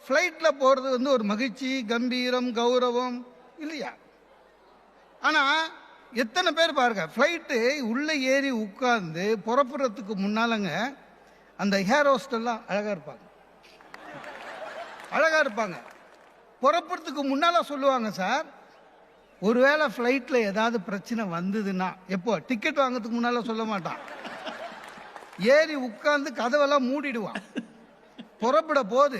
ஃப்ளைட்டில் போகிறது வந்து ஒரு மகிழ்ச்சி, கம்பீரம், கௌரவம் இல்லையா? ஆனால் எத்தனை பேர் பாருங்க, ஃப்ளைட்டு உள்ளே ஏறி உட்கார்ந்து புறப்படுறதுக்கு முன்னாலங்க அந்த ஹேர் ஹோஸ்டெல்லாம் அழகாக இருப்பாங்க, அழகாக இருப்பாங்க. புறப்படுறதுக்கு முன்னால் சொல்லுவாங்க, சார் ஒருவேளை ஃப்ளைட்டில் ஏதாவது பிரச்சனை வந்ததுன்னா, எப்போ டிக்கெட் வாங்கிறதுக்கு முன்னால் சொல்ல மாட்டான், ஏறி உட்கார்ந்து கதவெல்லாம் மூடிடுவான். புறப்பட போது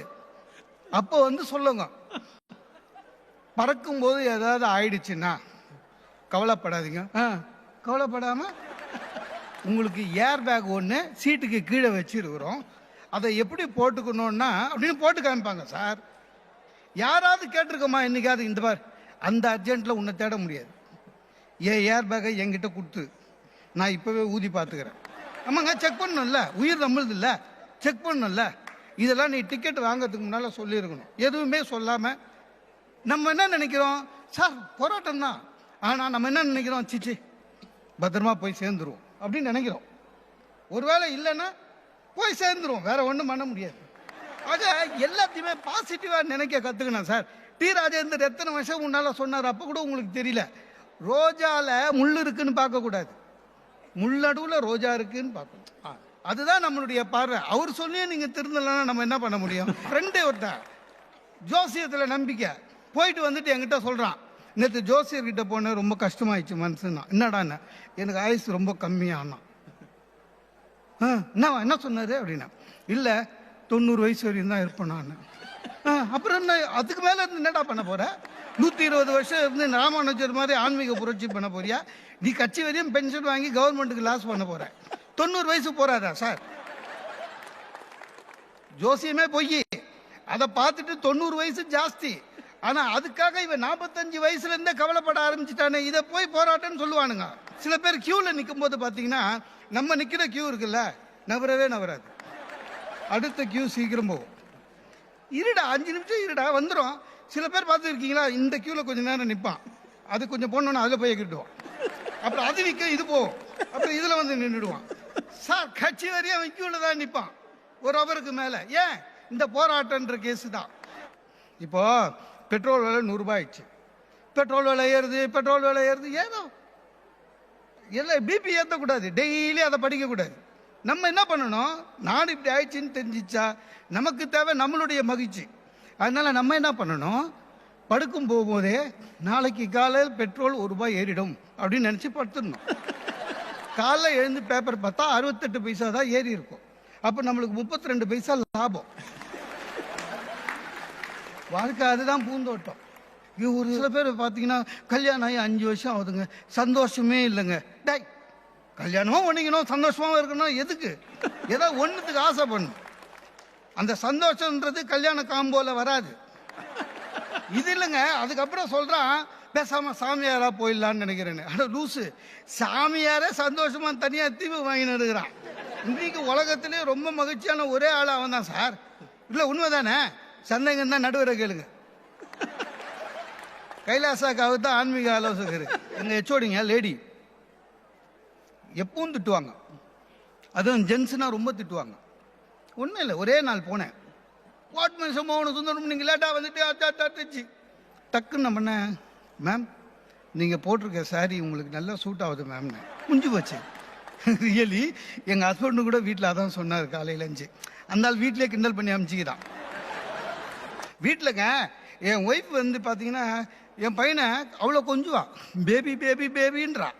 அப்போ வந்து சொல்லுங்க, பறக்கும்போது ஏதாவது ஆயிடுச்சுன்னா கவலைப்படாதீங்க. கவலைப்படாம உங்களுக்கு ஏர் பேக் ஒன்று சீட்டுக்கு கீழே வச்சிருக்கிறோம், அதை எப்படி போட்டுக்கணும்னா அப்படின்னு போட்டு காமிப்பாங்க. சார் யாராவது கேட்டிருக்கோமா இன்னைக்காவது, இந்த பார் அந்த அர்ஜென்ட்டில் உன்னை தேட முடியாது, ஏன் ஏர் பேக்கை என்கிட்ட கொடுத்து நான் இப்போவே ஊதி பார்த்துக்கிறேன். ஆமாங்க, செக் பண்ணணும்ல, உயிர் நம்மளுது இல்லை, செக் பண்ணணும்ல. இதெல்லாம் நீ டிக்கெட் வாங்கிறதுக்கு முன்னால் சொல்லியிருக்கணும். எதுவுமே சொல்லாமல் நம்ம என்ன நினைக்கிறோம், சார் போராட்டம் தான், ஆனால் நம்ம என்ன நினைக்கிறோம், சிச்சி பத்திரமா போய் சேர்ந்துருவோம் அப்படின்னு நினைக்கிறோம். ஒருவேளை இல்லைன்னா போய் சேர்ந்துருவோம், வேற ஒன்றும் பண்ண முடியாது. ஆக எல்லாத்தையுமே பாசிட்டிவாக நினைக்க கற்றுக்கணும். சார் டி ராஜேந்தர் எத்தனை வருஷம் முன்னால் சொன்னார், அப்போ கூட உங்களுக்கு தெரியல. ரோஜால முள் இருக்குன்னு பார்க்கக்கூடாது, முள்ளடுவில் ரோஜா இருக்குன்னு பார்க்கணும். அதுதான் நம்மளுடைய பார்வை. அவர் சொல்லியே நீங்கள் திருந்தலன்னா நம்ம என்ன பண்ண முடியும்? ஃப்ரெண்டே ஒருத்தன் ஜோசியத்தில் நம்பிக்கை போயிட்டு வந்துட்டு என்கிட்ட சொல்கிறான், நேற்று ஜோசியர்கிட்ட போனேன், ரொம்ப கஷ்டமாயிடுச்சு மனசுன்னா. என்னடாண்ணா, எனக்கு ஆயுசு ரொம்ப கம்மியானா. என்ன சொன்னார் அப்படின்னா, இல்லை 90 வயசு வரையும் தான் இருப்பேன் நான். அப்புறம் என்ன, அதுக்கு மேலே இருந்து என்னடா பண்ண போற? 120 வருஷம் இருந்து ராமானுஜர் மாதிரி ஆன்மீக புரட்சி பண்ண போறியா? நீ கட்சி வரையும் பென்ஷன் வாங்கி கவர்மெண்ட்டுக்கு லாஸ் பண்ண போற. 90 வயசு போறாதா சார்? ஜோசியமே பொய். அதை பார்த்துட்டு 90 வயசு ஜாஸ்தி, ஆனா அதுக்காக இவன் 45 வயசுல இருந்தே கவலைப்பட ஆரம்பிச்சுட்டானே, இதை போய் போராட்டம்னு சொல்லுவானுங்க. சில பேர் கியூல நிற்கும் போது பாத்தீங்கன்னா, நம்ம நிக்கிற கியூ இருக்குல்ல, நவரவே நவராது, அடுத்த கியூ சீக்கிரம் போகும். இருடா 5 நிமிஷம் இருடா வந்துடும். சில பேர் பார்த்து இருக்கீங்களா, இந்த கியூல கொஞ்சம் நேரம் நிற்பான், அது கொஞ்சம் போனோன்னா அதில் போய் கிட்டுவான், அப்புறம் அது நிற்க இது போகும், அப்புறம் இதில் வந்து நின்றுடுவான். சார் கட்சி வரையும் அவன் கியூல தான் நிற்பான், ஒரு அவருக்கு மேலே. ஏன்? இந்த போராட்டன்ற கேஸு தான். இப்போ பெட்ரோல் விலை 100 ரூபாய் ஆயிடுச்சு, பெட்ரோல் விலை ஏறுது, பெட்ரோல் விலை ஏறுது, ஏதோ எல்லாம் பிபி ஏற்றக்கூடாது, டெய்லி அதை படிக்கக்கூடாது. நம்ம என்ன பண்ணணும், நாடு இப்படி ஆயிடுச்சுன்னு தெரிஞ்சிச்சா நமக்கு தேவை நம்மளுடைய மகிழ்ச்சி. அதனால நம்ம என்ன பண்ணணும், படுக்கும் போகும்போதே நாளைக்கு காலையில் பெட்ரோல் 1 ரூபாய் ஏறிடும் அப்படின்னு நினச்சி படுத்துடணும். காலைல எழுந்து பேப்பர் பார்த்தா 68 பைசா தான் ஏறி இருக்கும், அப்போ நம்மளுக்கு 32 பைசா லாபம். வாழ்க்கை அதுதான் பூந்தோட்டம். ஒரு சில பேர் பார்த்தீங்கன்னா கல்யாணம் ஆகி 5 வருஷம் ஆகுதுங்க, சந்தோஷமே இல்லைங்க. டை கல்யாணமும் பண்ணிக்கணும், சந்தோஷமாகவும் இருக்கணும், எதுக்கு? ஏதோ ஒன்றுத்துக்கு ஆசை பண்ணும். அந்த சந்தோஷம்ன்றது கல்யாண காம்போல வராது. இது இல்லைங்க. அதுக்கப்புறம் சொல்றான், பேசாம சாமியாரா போயிடலான்னு நினைக்கிறேன்னு. ஆனால் லூசு, சாமியாரே சந்தோஷமா தனியாக தீவு வாங்கின்னு இருக்கிறான். இன்னைக்கு உலகத்திலே ரொம்ப மகிழ்ச்சியான ஒரே ஆள் அவன் தான் சார். இல்லை உண்மைதானே? சந்தேகம் தான் நடுவரை கேளுங்க. கைலாசாக்காவுக்கு தான் ஆன்மீக ஆலோசகர். எங்கள் எச்சோடிங்க லேடி எப்பவும் திட்டுவாங்க, அதுவும் ஜென்ஸ்னா ரொம்ப திட்டுவாங்க. ஒன்றும் இல்லை, ஒரே நாள் போனேன், வாட்மேன் மோகன சுந்தரம் நீங்கள் லேட்டாக வந்துட்டு அட்டாச்சு டக்குன்னு நான் பண்ணேன், மேம் நீங்கள் போட்டிருக்க சாரி உங்களுக்கு நல்லா சூட் ஆகுது மேம்னு. முடிஞ்சு போச்சு. ரியலி எங்கள் ஹஸ்பண்டு கூட வீட்டில் அதான் சொன்னார் காலையிலஞ்சு. அந்த ஆள் வீட்டிலே கிண்டல் பண்ணி அமைச்சிக்கிறான். வீட்டிலங்க என் ஒய்ஃப் வந்து பார்த்தீங்கன்னா என் பையனை அவ்வளோ கொஞ்சுவான், பேபி பேபி பேபின்றா.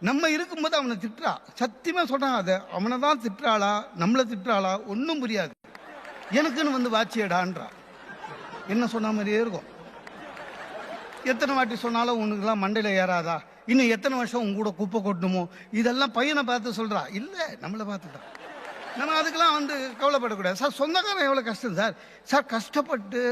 நம்ம இருக்கும்போது அவனை திட்டுறா. சத்தியமாக சொல்கிறான், அதை அவனை தான் திட்டுறாளா நம்மளை திட்டுறாளா ஒன்றும் புரியாது. எனக்குன்னு வந்து வாட்சியடான்றா. என்ன சொன்ன மாதிரியே இருக்கும். எத்தனை வாட்டி சொன்னாலும் உனக்குலாம் மண்டையில் ஏறாதா, இன்னும் எத்தனை வருஷம் உங்க கூட குப்பை கொட்டணுமோ, இதெல்லாம் பையனை பார்த்து சொல்கிறா. இல்லை நம்மளை பார்த்துட்டா. நம்ம அதுக்கெல்லாம் வந்து கவலைப்படக்கூடாது. சார் சொந்தக்காரன் எவ்வளோ கஷ்டம் சார். சார் கஷ்டப்பட்டு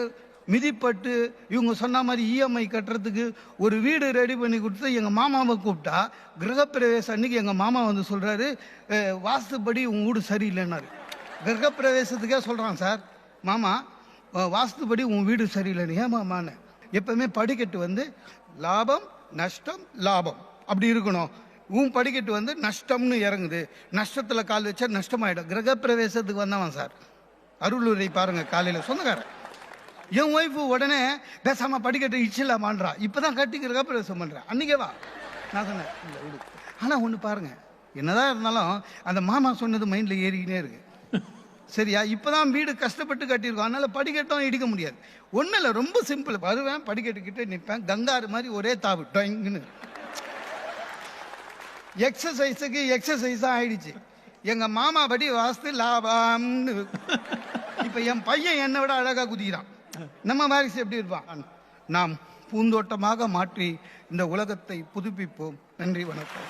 மிதிப்பட்டு இவங்க சொன்ன மாதிரி இஎம்ஐ கட்டுறதுக்கு ஒரு வீடு ரெடி பண்ணி கொடுத்து எங்கள் மாமாவை கூப்பிட்டா, கிரகப்பிரவேசம் அன்னைக்கு எங்கள் மாமா வந்து சொல்கிறாரு, வாஸ்துப்படி உங்கள் வீடு சரியில்லைன்னாரு. கிரகப்பிரவேசத்துக்கே சொல்கிறான், சார் மாமா வாஸ்துப்படி உன் வீடு சரியில்லைன்னு. ஏன் மாமான்னு? எப்பவுமே படிக்கட்டு வந்து லாபம் நஷ்டம் லாபம் அப்படி இருக்கணும். உன் படிக்கட்டு வந்து நஷ்டம்னு இறங்குது, நஷ்டத்தில் கால் வச்சா நஷ்டமாயிடும். கிரகப்பிரவேசத்துக்கு வந்தவன் சார். அருளுரை பாருங்க காலையில் சொந்தக்காரன். என் ஒய்ஃபு உடனே பேசாம படிக்கட்டு இச்சிடலாமான்றா. இப்பதான் கட்டிக்கிறதுக்கு பேச பண்றேன். அன்னைக்கே வா நான் சொன்னேன் இல்லை விடு. ஆனா ஒண்ணு பாருங்க, என்னதான் இருந்தாலும் அந்த மாமா சொன்னது மைண்ட்ல ஏறிக்கினே இருக்கு. சரியா? இப்பதான் வீடு கஷ்டப்பட்டு கட்டியிருக்கோம், அதனால படிக்கட்டும் இடிக்க முடியாது. ஒன்றும் இல்லை, ரொம்ப சிம்பிள். வருவேன், படிக்கட்டுக்கிட்டே நிற்பேன், கங்காரு மாதிரி ஒரே தாவு டொய்ங்குன்னு. எக்ஸசைஸுக்கு எக்ஸசைஸா ஆயிடுச்சு. எங்க மாமா படி வாஸ்து லாபம்னு. இப்ப என் பையன் என்னை விட அழகா குதிக்கிறான். நம்ம வாரிசு எப்படி இருப்பான்? நாம் பூந்தோட்டமாக மாற்றி இந்த உலகத்தை புதுப்பிப்போம். நன்றி, வணக்கம்.